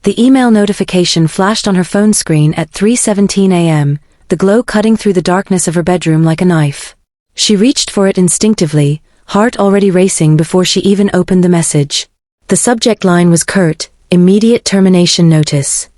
The email notification flashed on her phone screen at 3:17 a.m., the glow cutting through the darkness of her bedroom like a knife. She reached for it instinctively, heart already racing before she even opened the message. The subject line was curt, immediate termination notice.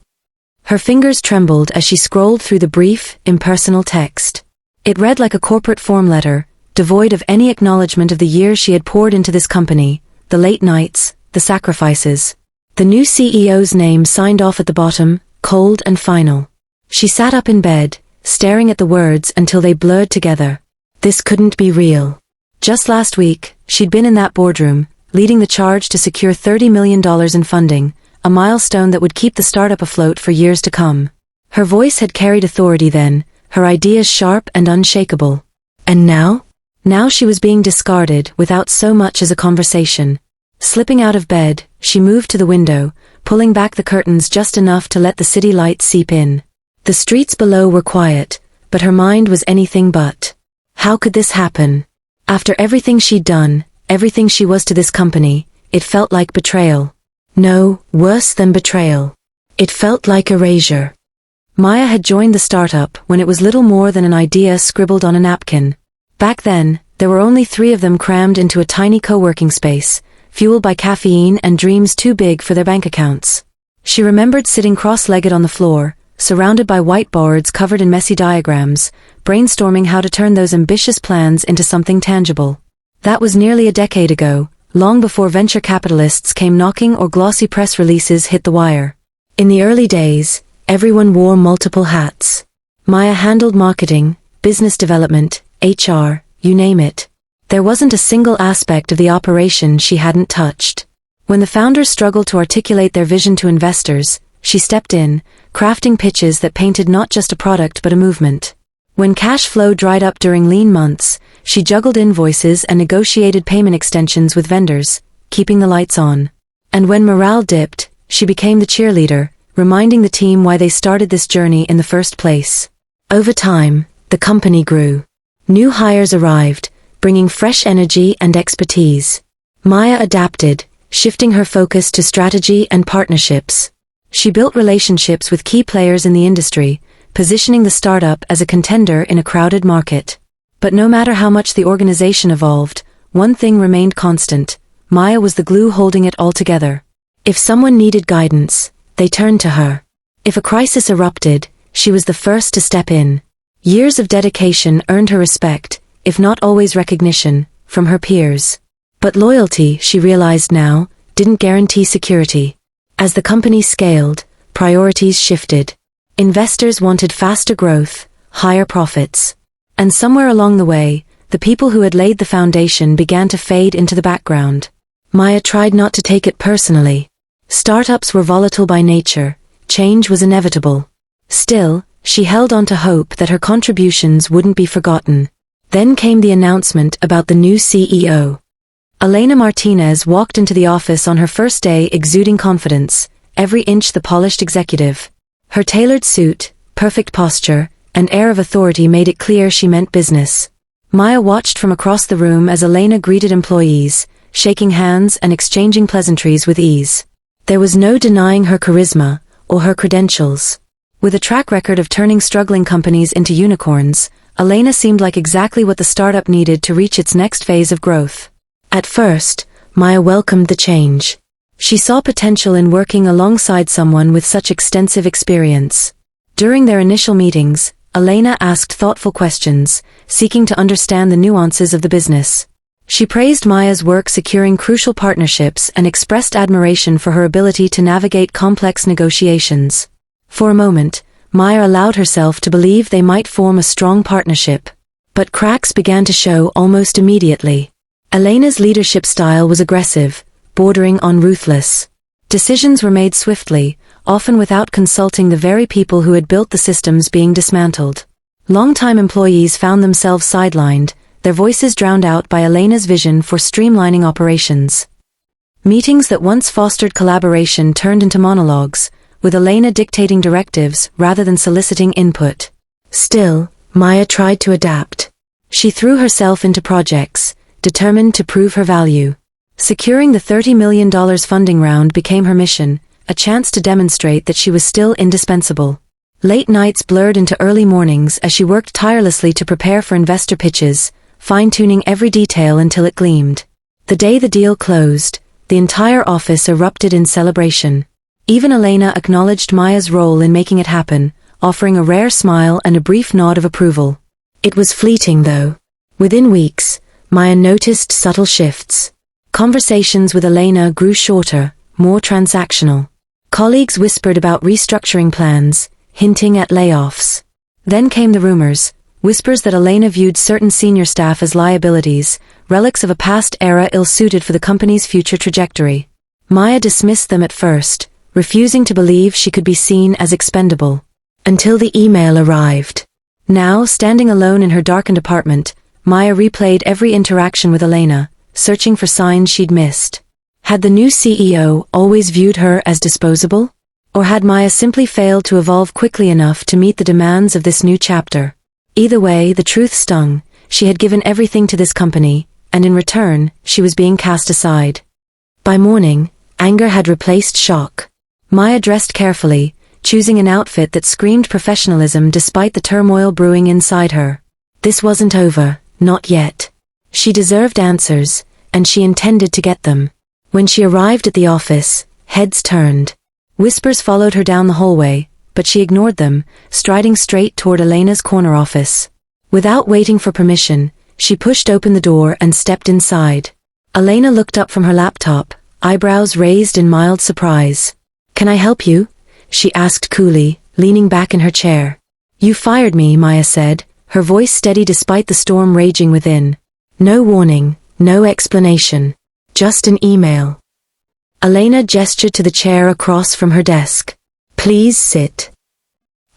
Her fingers trembled as she scrolled through the brief, impersonal text. It read like a corporate form letter, devoid of any acknowledgement of the years she had poured into this company, the late nights, the sacrifices. The new CEO's name signed off at the bottom, cold and final. She sat up in bed, staring at the words until they blurred together. This couldn't be real. Just last week, she'd been in that boardroom, leading the charge to secure $30 million in funding, a milestone that would keep the startup afloat for years to come. Her voice had carried authority then, her ideas sharp and unshakable. And now? Now she was being discarded without so much as a conversation. Slipping out of bed, she moved to the window, pulling back the curtains just enough to let the city lights seep in. The streets below were quiet, but her mind was anything but. How could this happen? After everything she'd done, everything she was to this company, it felt like betrayal. No, worse than betrayal. It felt like erasure. Maya had joined the startup when it was little more than an idea scribbled on a napkin. Back then, there were only 3 of them crammed into a tiny co-working space, fueled by caffeine and dreams too big for their bank accounts. She remembered sitting cross-legged on the floor, surrounded by whiteboards covered in messy diagrams, brainstorming how to turn those ambitious plans into something tangible. That was nearly a decade ago, long before venture capitalists came knocking or glossy press releases hit the wire. In the early days, everyone wore multiple hats. Maya handled marketing, business development, HR, you name it. There wasn't a single aspect of the operation she hadn't touched. When the founders struggled to articulate their vision to investors, she stepped in, crafting pitches that painted not just a product but a movement. When cash flow dried up during lean months, she juggled invoices and negotiated payment extensions with vendors, keeping the lights on. And when morale dipped, she became the cheerleader, reminding the team why they started this journey in the first place. Over time, the company grew. New hires arrived, bringing fresh energy and expertise. Maya adapted, shifting her focus to strategy and partnerships. She built relationships with key players in the industry, positioning the startup as a contender in a crowded market. But no matter how much the organization evolved, one thing remained constant. Maya was the glue holding it all together. If someone needed guidance, they turned to her. If a crisis erupted, she was the first to step in. Years of dedication earned her respect, if not always recognition, from her peers. But loyalty, she realized now, didn't guarantee security. As the company scaled, priorities shifted. Investors wanted faster growth, higher profits. And somewhere along the way, the people who had laid the foundation began to fade into the background. Maya tried not to take it personally. Startups were volatile by nature, change was inevitable. Still, she held on to hope that her contributions wouldn't be forgotten. Then came the announcement about the new CEO. Elena Martinez walked into the office on her first day exuding confidence, every inch the polished executive. Her tailored suit, perfect posture, and air of authority made it clear she meant business. Maya watched from across the room as Elena greeted employees, shaking hands and exchanging pleasantries with ease. There was no denying her charisma, or her credentials. With a track record of turning struggling companies into unicorns, Elena seemed like exactly what the startup needed to reach its next phase of growth. At first, Maya welcomed the change. She saw potential in working alongside someone with such extensive experience. During their initial meetings, Elena asked thoughtful questions, seeking to understand the nuances of the business. She praised Maya's work securing crucial partnerships and expressed admiration for her ability to navigate complex negotiations. For a moment, Maya allowed herself to believe they might form a strong partnership. But cracks began to show almost immediately. Elena's leadership style was aggressive, bordering on ruthless. Decisions were made swiftly, often without consulting the very people who had built the systems being dismantled. Longtime employees found themselves sidelined, their voices drowned out by Elena's vision for streamlining operations. Meetings that once fostered collaboration turned into monologues, with Elena dictating directives rather than soliciting input. Still, Maya tried to adapt. She threw herself into projects, determined to prove her value. Securing the $30 million funding round became her mission, a chance to demonstrate that she was still indispensable. Late nights blurred into early mornings as she worked tirelessly to prepare for investor pitches, fine-tuning every detail until it gleamed. The day the deal closed, the entire office erupted in celebration. Even Elena acknowledged Maya's role in making it happen, offering a rare smile and a brief nod of approval. It was fleeting, though. Within weeks, Maya noticed subtle shifts. Conversations with Elena grew shorter, more transactional. Colleagues whispered about restructuring plans, hinting at layoffs. Then came the rumors, whispers that Elena viewed certain senior staff as liabilities, relics of a past era ill-suited for the company's future trajectory. Maya dismissed them at first, refusing to believe she could be seen as expendable. Until the email arrived. Now, standing alone in her darkened apartment, Maya replayed every interaction with Elena, searching for signs she'd missed. Had the new CEO always viewed her as disposable? Or had Maya simply failed to evolve quickly enough to meet the demands of this new chapter? Either way, the truth stung. She had given everything to this company, and in return, she was being cast aside. By morning, anger had replaced shock. Maya dressed carefully, choosing an outfit that screamed professionalism despite the turmoil brewing inside her. This wasn't over, not yet. She deserved answers, and she intended to get them. When she arrived at the office, heads turned. Whispers followed her down the hallway, but she ignored them, striding straight toward Elena's corner office. Without waiting for permission, she pushed open the door and stepped inside. Elena looked up from her laptop, eyebrows raised in mild surprise. "Can I help you?" she asked coolly, leaning back in her chair. "You fired me," Maya said, her voice steady despite the storm raging within. No warning, no explanation. Just an email. Elena gestured to the chair across from her desk. "Please sit."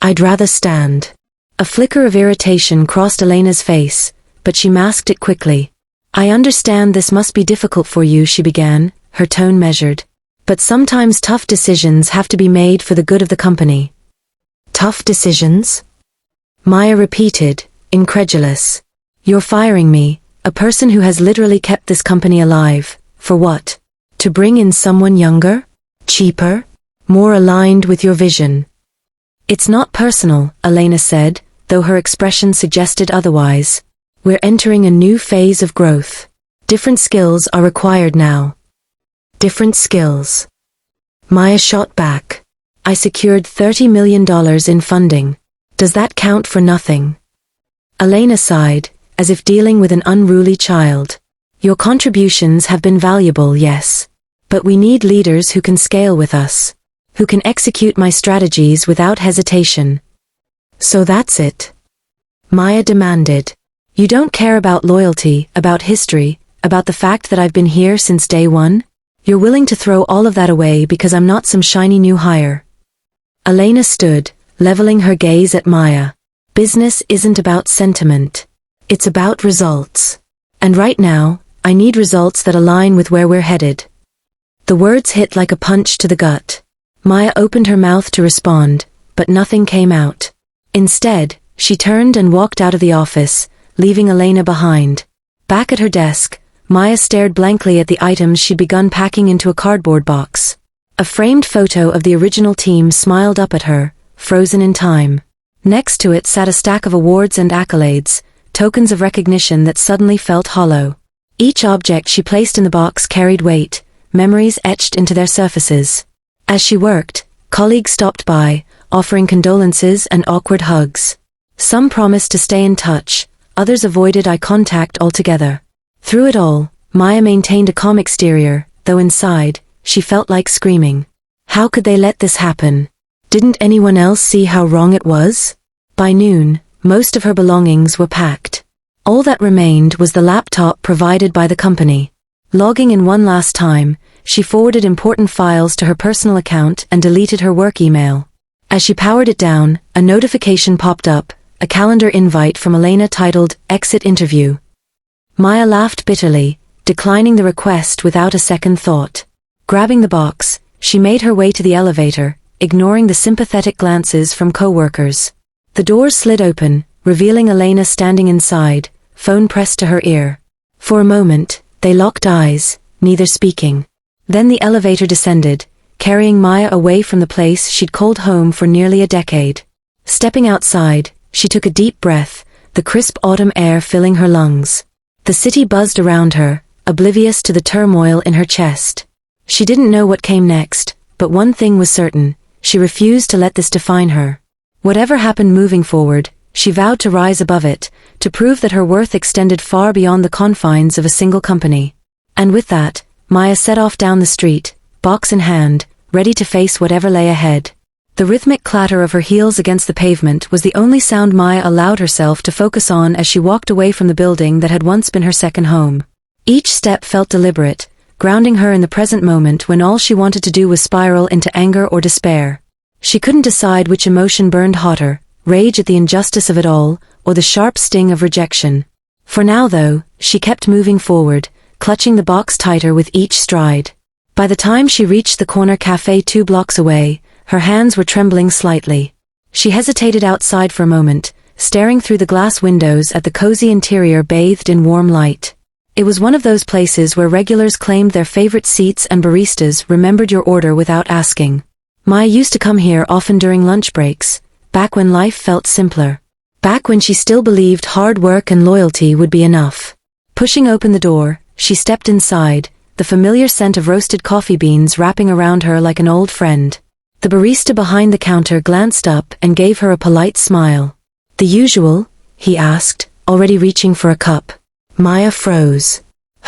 "I'd rather stand." A flicker of irritation crossed Elena's face, but she masked it quickly. "I understand this must be difficult for you," she began, her tone measured. "But sometimes tough decisions have to be made for the good of the company." "Tough decisions?" Maya repeated, incredulous. "You're firing me, a person who has literally kept this company alive. For what? To bring in someone younger? Cheaper? More aligned with your vision?" "It's not personal," Elena said, though her expression suggested otherwise. "We're entering a new phase of growth. Different skills are required now." "Different skills?" Maya shot back. "I secured $30 million in funding. Does that count for nothing?" Elena sighed, as if dealing with an unruly child. "Your contributions have been valuable, yes. But we need leaders who can scale with us. Who can execute my strategies without hesitation." "So that's it?" Maya demanded. "You don't care about loyalty, about history, about the fact that I've been here since day one? You're willing to throw all of that away because I'm not some shiny new hire?" Elena stood, leveling her gaze at Maya. "Business isn't about sentiment. It's about results. And right now, I need results that align with where we're headed." The words hit like a punch to the gut. Maya opened her mouth to respond, but nothing came out. Instead, she turned and walked out of the office, leaving Elena behind. Back at her desk, Maya stared blankly at the items she'd begun packing into a cardboard box. A framed photo of the original team smiled up at her, frozen in time. Next to it sat a stack of awards and accolades, tokens of recognition that suddenly felt hollow. Each object she placed in the box carried weight, memories etched into their surfaces. As she worked, colleagues stopped by, offering condolences and awkward hugs. Some promised to stay in touch, others avoided eye contact altogether. Through it all, Maya maintained a calm exterior, though inside, she felt like screaming. How could they let this happen? Didn't anyone else see how wrong it was? By noon, most of her belongings were packed. All that remained was the laptop provided by the company. Logging in one last time, she forwarded important files to her personal account and deleted her work email. As she powered it down, a notification popped up, a calendar invite from Elena titled Exit Interview. Maya laughed bitterly, declining the request without a second thought. Grabbing the box, she made her way to the elevator, ignoring the sympathetic glances from coworkers. The doors slid open, revealing Elena standing inside, phone pressed to her ear. For a moment, they locked eyes, neither speaking. Then the elevator descended, carrying Maya away from the place she'd called home for nearly a decade. Stepping outside, she took a deep breath, the crisp autumn air filling her lungs. The city buzzed around her, oblivious to the turmoil in her chest. She didn't know what came next, but one thing was certain: she refused to let this define her. Whatever happened moving forward, she vowed to rise above it, to prove that her worth extended far beyond the confines of a single company. And with that, Maya set off down the street, box in hand, ready to face whatever lay ahead. The rhythmic clatter of her heels against the pavement was the only sound Maya allowed herself to focus on as she walked away from the building that had once been her second home. Each step felt deliberate, grounding her in the present moment when all she wanted to do was spiral into anger or despair. She couldn't decide which emotion burned hotter, rage at the injustice of it all, or the sharp sting of rejection. For now though, she kept moving forward, clutching the box tighter with each stride. By the time she reached the corner cafe 2 blocks away, her hands were trembling slightly. She hesitated outside for a moment, staring through the glass windows at the cozy interior bathed in warm light. It was one of those places where regulars claimed their favorite seats and baristas remembered your order without asking. Maya used to come here often during lunch breaks, back when life felt simpler. Back when she still believed hard work and loyalty would be enough. Pushing open the door, she stepped inside, the familiar scent of roasted coffee beans wrapping around her like an old friend. The barista behind the counter glanced up and gave her a polite smile. "The usual?" he asked, already reaching for a cup. Maya froze.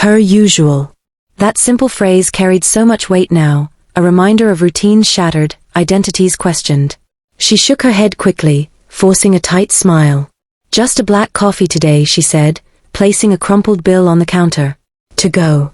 Her usual. That simple phrase carried so much weight now, a reminder of routines shattered, identities questioned. She shook her head quickly, forcing a tight smile. "Just a black coffee today," she said, placing a crumpled bill on the counter. "To go."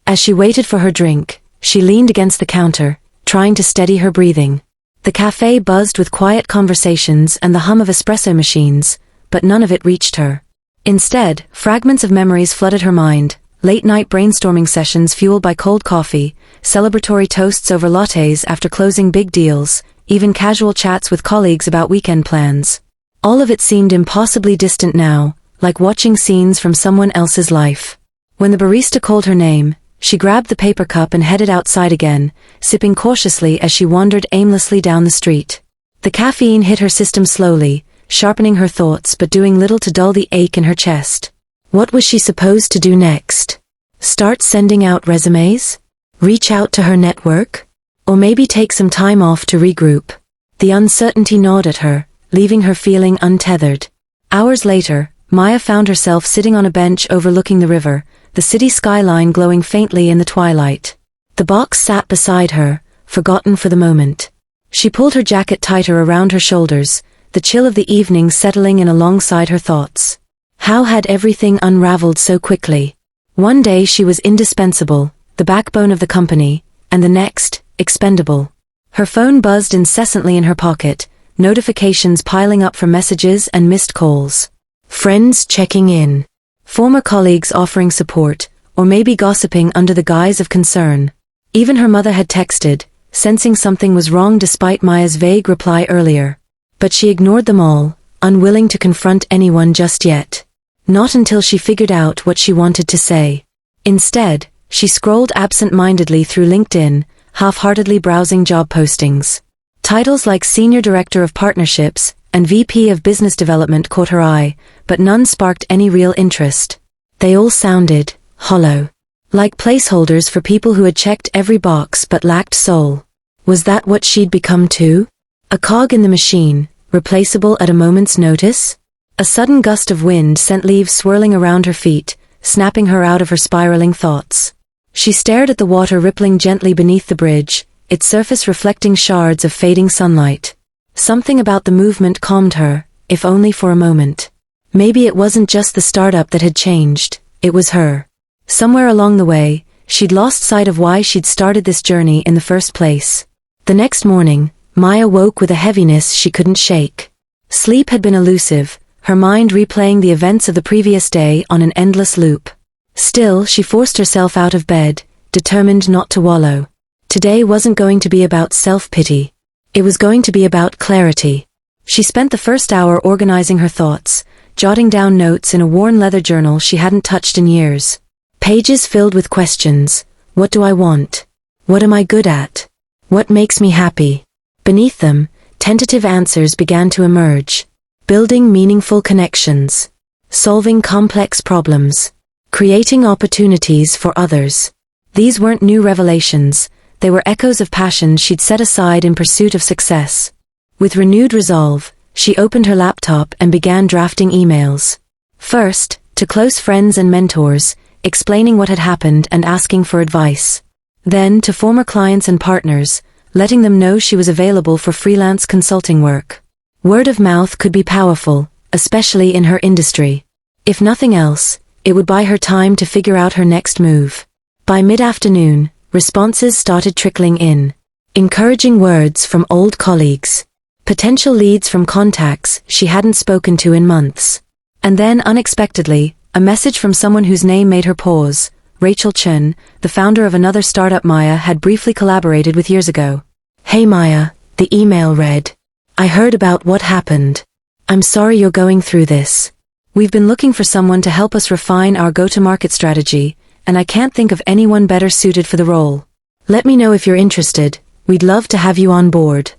As she waited for her drink, she leaned against the counter, trying to steady her breathing. The cafe buzzed with quiet conversations and the hum of espresso machines, but none of it reached her. Instead, fragments of memories flooded her mind, late-night brainstorming sessions fueled by cold coffee, celebratory toasts over lattes after closing big deals, even casual chats with colleagues about weekend plans. All of it seemed impossibly distant now, like watching scenes from someone else's life. When the barista called her name, she grabbed the paper cup and headed outside again, sipping cautiously as she wandered aimlessly down the street. The caffeine hit her system slowly, sharpening her thoughts but doing little to dull the ache in her chest. What was she supposed to do next? Start sending out resumes? Reach out to her network? Or maybe take some time off to regroup? The uncertainty gnawed at her, leaving her feeling untethered. Hours later, Maya found herself sitting on a bench overlooking the river, the city skyline glowing faintly in the twilight. The box sat beside her, forgotten for the moment. She pulled her jacket tighter around her shoulders, the chill of the evening settling in alongside her thoughts. How had everything unraveled so quickly? One day she was indispensable, the backbone of the company, and the next, expendable. Her phone buzzed incessantly in her pocket, notifications piling up from messages and missed calls. Friends checking in. Former colleagues offering support, or maybe gossiping under the guise of concern. Even her mother had texted, sensing something was wrong despite Maya's vague reply earlier. But she ignored them all, unwilling to confront anyone just yet. Not until she figured out what she wanted to say. Instead, she scrolled absent-mindedly through LinkedIn, half-heartedly browsing job postings. Titles like Senior Director of Partnerships and VP of Business Development caught her eye, but none sparked any real interest. They all sounded hollow. Like placeholders for people who had checked every box but lacked soul. Was that what she'd become too? A cog in the machine, replaceable at a moment's notice? A sudden gust of wind sent leaves swirling around her feet, snapping her out of her spiraling thoughts. She stared at the water rippling gently beneath the bridge, its surface reflecting shards of fading sunlight. Something about the movement calmed her, if only for a moment. Maybe it wasn't just the startup that had changed, it was her. Somewhere along the way, she'd lost sight of why she'd started this journey in the first place. The next morning, Maya woke with a heaviness she couldn't shake. Sleep had been elusive, her mind replaying the events of the previous day on an endless loop. Still, she forced herself out of bed, determined not to wallow. Today wasn't going to be about self-pity. It was going to be about clarity. She spent the first hour organizing her thoughts, jotting down notes in a worn leather journal she hadn't touched in years. Pages filled with questions. What do I want? What am I good at? What makes me happy? Beneath them, tentative answers began to emerge. Building meaningful connections. Solving complex problems. Creating opportunities for others. These weren't new revelations, they were echoes of passions she'd set aside in pursuit of success. With renewed resolve, she opened her laptop and began drafting emails. First, to close friends and mentors, explaining what had happened and asking for advice. Then to former clients and partners, letting them know she was available for freelance consulting work. Word of mouth could be powerful, especially in her industry. If nothing else, it would buy her time to figure out her next move. By mid-afternoon, responses started trickling in. Encouraging words from old colleagues. Potential leads from contacts she hadn't spoken to in months. And then, unexpectedly, a message from someone whose name made her pause. Rachel Chen, the founder of another startup Maya had briefly collaborated with years ago. "Hey Maya," the email read. "I heard about what happened. I'm sorry you're going through this. We've been looking for someone to help us refine our go-to-market strategy, and I can't think of anyone better suited for the role. Let me know if you're interested. We'd love to have you on board."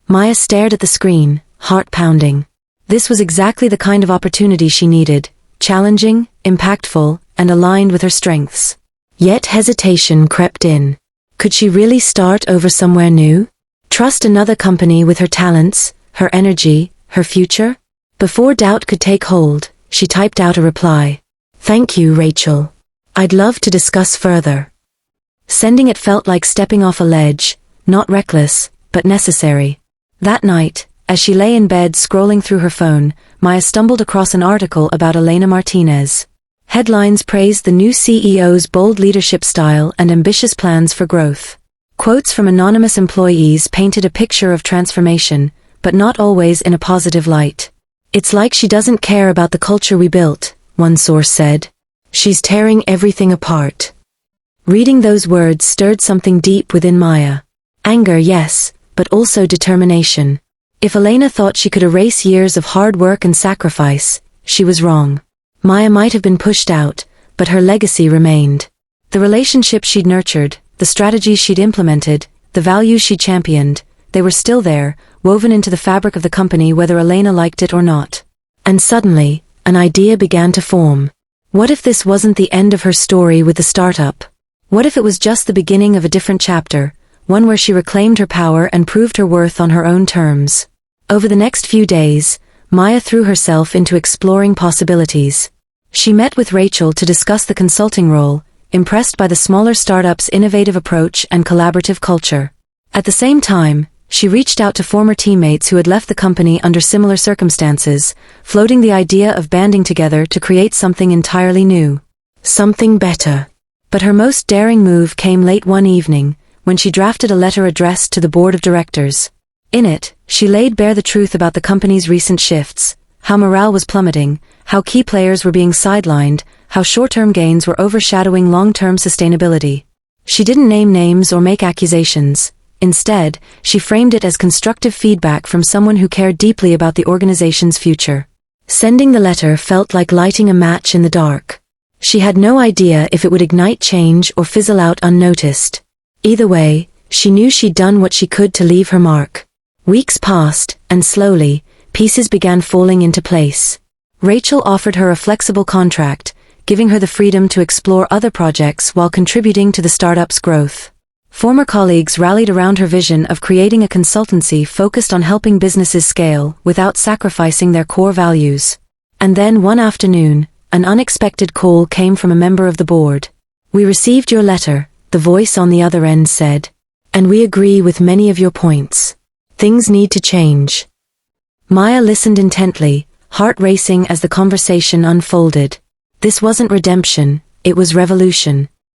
Maya stared at the screen, heart pounding. This was exactly the kind of opportunity she needed, challenging, impactful, and aligned with her strengths. Yet hesitation crept in. Could she really start over somewhere new? Trust another company with her talents, her energy, her future? Before doubt could take hold, she typed out a reply. "Thank you, Rachel. I'd love to discuss further." Sending it felt like stepping off a ledge, not reckless, but necessary. That night, as she lay in bed scrolling through her phone, Maya stumbled across an article about Elena Martinez. Headlines praised the new CEO's bold leadership style and ambitious plans for growth. Quotes from anonymous employees painted a picture of transformation, but not always in a positive light. "It's like she doesn't care about the culture we built," one source said. "She's tearing everything apart." Reading those words stirred something deep within Maya. Anger, yes, but also determination. If Elena thought she could erase years of hard work and sacrifice, she was wrong. Maya might have been pushed out, but her legacy remained. The relationships she'd nurtured, the strategies she'd implemented, the values she championed, they were still there, woven into the fabric of the company whether Elena liked it or not. And suddenly, an idea began to form. What if this wasn't the end of her story with the startup? What if it was just the beginning of a different chapter, one where she reclaimed her power and proved her worth on her own terms? Over the next few days, Maya threw herself into exploring possibilities. She met with Rachel to discuss the consulting role, impressed by the smaller startup's innovative approach and collaborative culture. At the same time, she reached out to former teammates who had left the company under similar circumstances, floating the idea of banding together to create something entirely new. Something better. But her most daring move came late one evening, when she drafted a letter addressed to the board of directors. In it, she laid bare the truth about the company's recent shifts, how morale was plummeting, how key players were being sidelined, how short-term gains were overshadowing long-term sustainability. She didn't name names or make accusations. Instead, she framed it as constructive feedback from someone who cared deeply about the organization's future. Sending the letter felt like lighting a match in the dark. She had no idea if it would ignite change or fizzle out unnoticed. Either way, she knew she'd done what she could to leave her mark. Weeks passed, and slowly, pieces began falling into place. Rachel offered her a flexible contract, giving her the freedom to explore other projects while contributing to the startup's growth. Former colleagues rallied around her vision of creating a consultancy focused on helping businesses scale without sacrificing their core values. And then one afternoon, an unexpected call came from a member of the board. "We received your letter," the voice on the other end said. "And we agree with many of your points. Things need to change." Maya listened intently, heart racing as the conversation unfolded. This wasn't redemption, it was revolution.